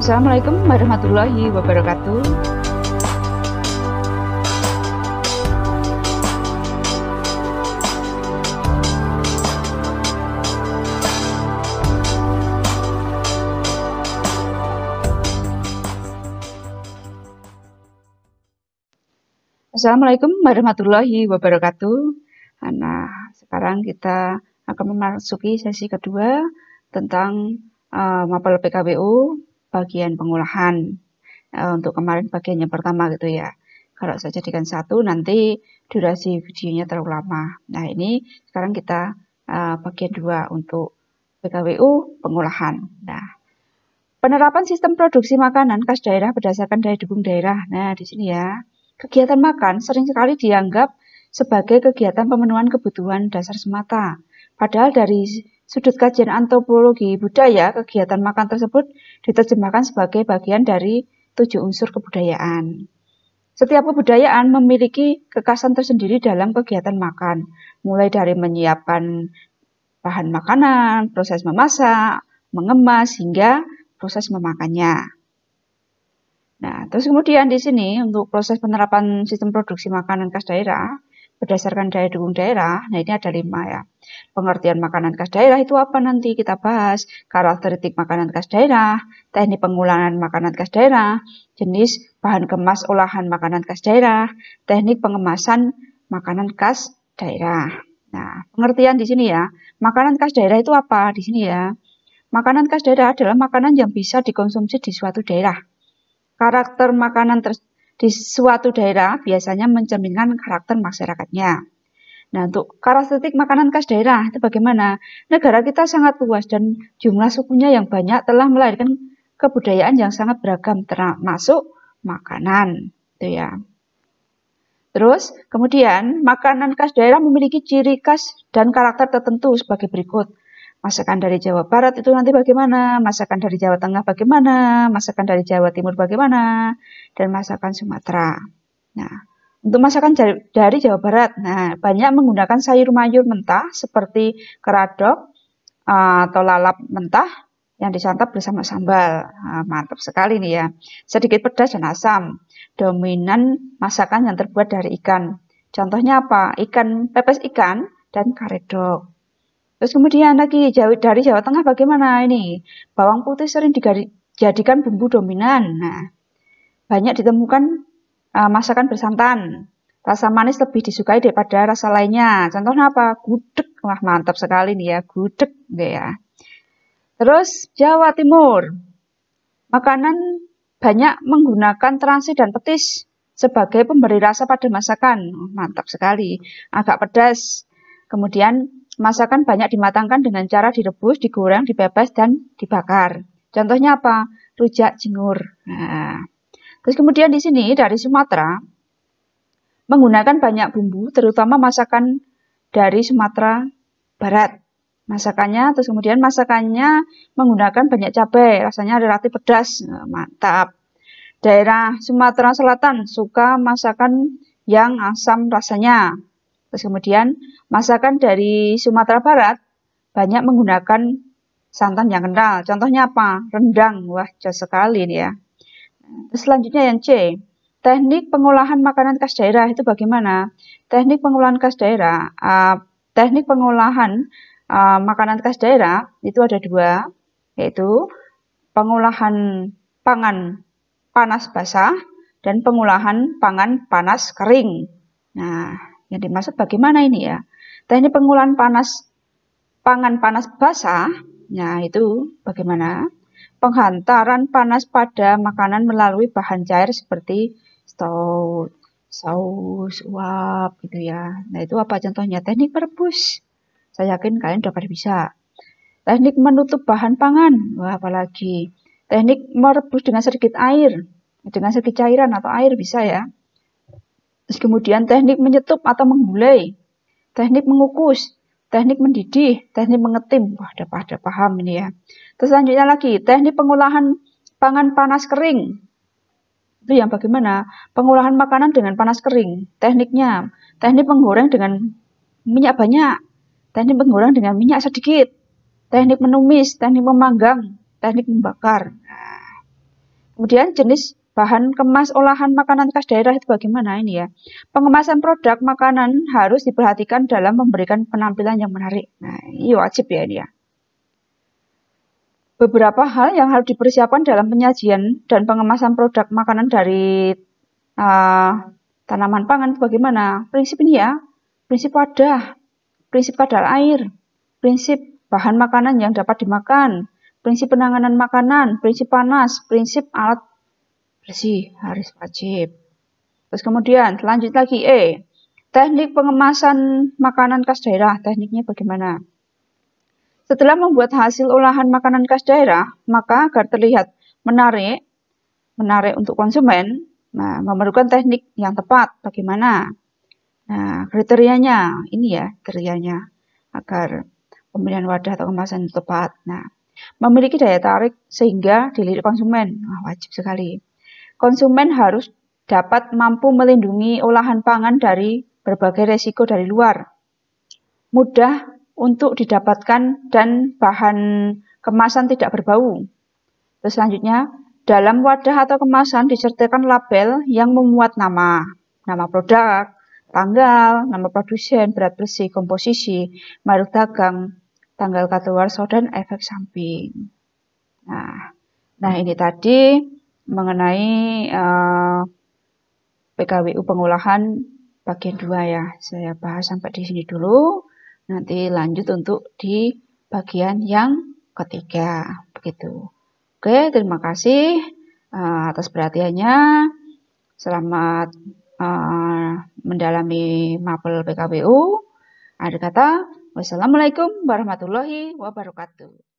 Assalamualaikum warahmatullahi wabarakatuh. Assalamualaikum warahmatullahi wabarakatuh. Nah, sekarang kita akan memasuki sesi kedua tentang mapel PKWU bagian pengolahan. Untuk kemarin bagian yang pertama gitu ya. Kalau saya jadikan satu nanti durasi videonya terlalu lama. Nah, ini sekarang kita bagian dua untuk PKWU pengolahan. Nah, penerapan sistem produksi makanan khas daerah berdasarkan daya dukung daerah. Nah, di sini ya. Kegiatan makan sering sekali dianggap sebagai kegiatan pemenuhan kebutuhan dasar semata. Padahal dari sudut kajian antropologi budaya, kegiatan makan tersebut diterjemahkan sebagai bagian dari 7 unsur kebudayaan. Setiap kebudayaan memiliki kekhasan tersendiri dalam kegiatan makan, mulai dari menyiapkan bahan makanan, proses memasak, mengemas, hingga proses memakannya. Nah, terus kemudian di sini untuk proses penerapan sistem produksi makanan khas daerah berdasarkan daya dukung daerah, nah ini ada 5 ya. Pengertian makanan khas daerah itu apa nanti kita bahas, karakteristik makanan khas daerah, teknik pengolahan makanan khas daerah, jenis bahan kemas olahan makanan khas daerah, teknik pengemasan makanan khas daerah. Nah, pengertian di sini ya, makanan khas daerah itu apa di sini ya? Makanan khas daerah adalah makanan yang bisa dikonsumsi di suatu daerah. Karakter makanan di suatu daerah biasanya mencerminkan karakter masyarakatnya. Nah, untuk karakteristik makanan khas daerah itu bagaimana? Negara kita sangat luas dan jumlah sukunya yang banyak telah melahirkan kebudayaan yang sangat beragam termasuk makanan, itu ya. Terus, kemudian makanan khas daerah memiliki ciri khas dan karakter tertentu sebagai berikut. Masakan dari Jawa Barat itu nanti bagaimana, masakan dari Jawa Tengah bagaimana, masakan dari Jawa Timur bagaimana, dan masakan Sumatera. Nah, untuk masakan dari Jawa Barat, nah banyak menggunakan sayur mayur mentah seperti keradok atau lalap mentah yang disantap bersama sambal. Nah, mantap sekali nih ya. Sedikit pedas dan asam. Dominan masakan yang terbuat dari ikan. Contohnya apa? Ikan pepes ikan dan karedok. Terus kemudian lagi dari Jawa Tengah bagaimana ini? Bawang putih sering dijadikan bumbu dominan. Nah, banyak ditemukan masakan bersantan. Rasa manis lebih disukai daripada rasa lainnya. Contohnya apa? Gudeg. Wah, mantap sekali nih ya, gudeg ya. Terus Jawa Timur. Makanan banyak menggunakan terasi dan petis sebagai pemberi rasa pada masakan. Mantap sekali. Agak pedas. Kemudian masakan banyak dimatangkan dengan cara direbus, digoreng, dipepes, dan dibakar. Contohnya apa? Rujak cingur. Nah, terus kemudian di sini dari Sumatera menggunakan banyak bumbu, terutama masakan dari Sumatera Barat. Masakannya, terus kemudian masakannya menggunakan banyak cabai, rasanya relatif pedas. Nah, mantap. Daerah Sumatera Selatan suka masakan yang asam rasanya. Terus kemudian masakan dari Sumatera Barat banyak menggunakan santan yang kental. Contohnya apa? Rendang. Wah, jos sekali ini ya. Terus selanjutnya yang C. Teknik pengolahan makanan khas daerah itu bagaimana? Teknik pengolahan khas daerah, teknik pengolahan makanan khas daerah itu ada 2, yaitu pengolahan pangan panas basah dan pengolahan pangan panas kering. Nah, yang dimaksud bagaimana ini ya? Teknik pengolahan pangan panas basah, nah itu bagaimana? Penghantaran panas pada makanan melalui bahan cair seperti saus, uap gitu ya. Nah, itu apa contohnya? Teknik merebus. Saya yakin kalian udah pada bisa. Teknik menutup bahan pangan. Wah, apalagi. Teknik merebus dengan sedikit air. Dengan sedikit cairan atau air bisa ya. Terus kemudian teknik menyetup atau menggulai, teknik mengukus, teknik mendidih, teknik mengetim. Wah, udah paham ini ya. Terus selanjutnya lagi, teknik pengolahan pangan panas kering. Itu yang bagaimana? Pengolahan makanan dengan panas kering. Tekniknya, teknik menggoreng dengan minyak banyak, teknik menggoreng dengan minyak sedikit, teknik menumis, teknik memanggang, teknik membakar. Nah, Kemudian jenis bahan kemas olahan makanan khas daerah itu bagaimana ini ya. Pengemasan produk makanan harus diperhatikan dalam memberikan penampilan yang menarik. Nah, ini wajib ya ini ya. Beberapa hal yang harus dipersiapkan dalam penyajian dan pengemasan produk makanan dari tanaman pangan itu bagaimana? Prinsip ini ya, prinsip wadah, prinsip kadar air, prinsip bahan makanan yang dapat dimakan, prinsip penanganan makanan, prinsip panas, prinsip alat bersih harus wajib. Terus kemudian lanjut lagi teknik pengemasan makanan khas daerah, tekniknya bagaimana? Setelah membuat hasil olahan makanan khas daerah, maka agar terlihat menarik untuk konsumen, nah, memerlukan teknik yang tepat. Bagaimana? Nah, kriterianya, ini ya kriterianya, agar pemilihan wadah atau kemasan tepat. Nah, memiliki daya tarik sehingga dilirik konsumen. Nah, wajib sekali. Konsumen harus dapat mampu melindungi olahan pangan dari berbagai resiko dari luar. Mudah untuk didapatkan dan bahan kemasan tidak berbau. Terus selanjutnya, dalam wadah atau kemasan disertakan label yang memuat nama produk, tanggal, nama produsen, berat bersih, komposisi, merek dagang, tanggal kadaluarsa dan efek samping. Nah ini tadi mengenai PKWU pengolahan bagian 2 ya. Saya bahas sampai di sini dulu. Nanti lanjut untuk di bagian yang ketiga, begitu. Oke, terima kasih atas perhatiannya. Selamat mendalami mapel PKWU. Akhir kata, wassalamualaikum warahmatullahi wabarakatuh.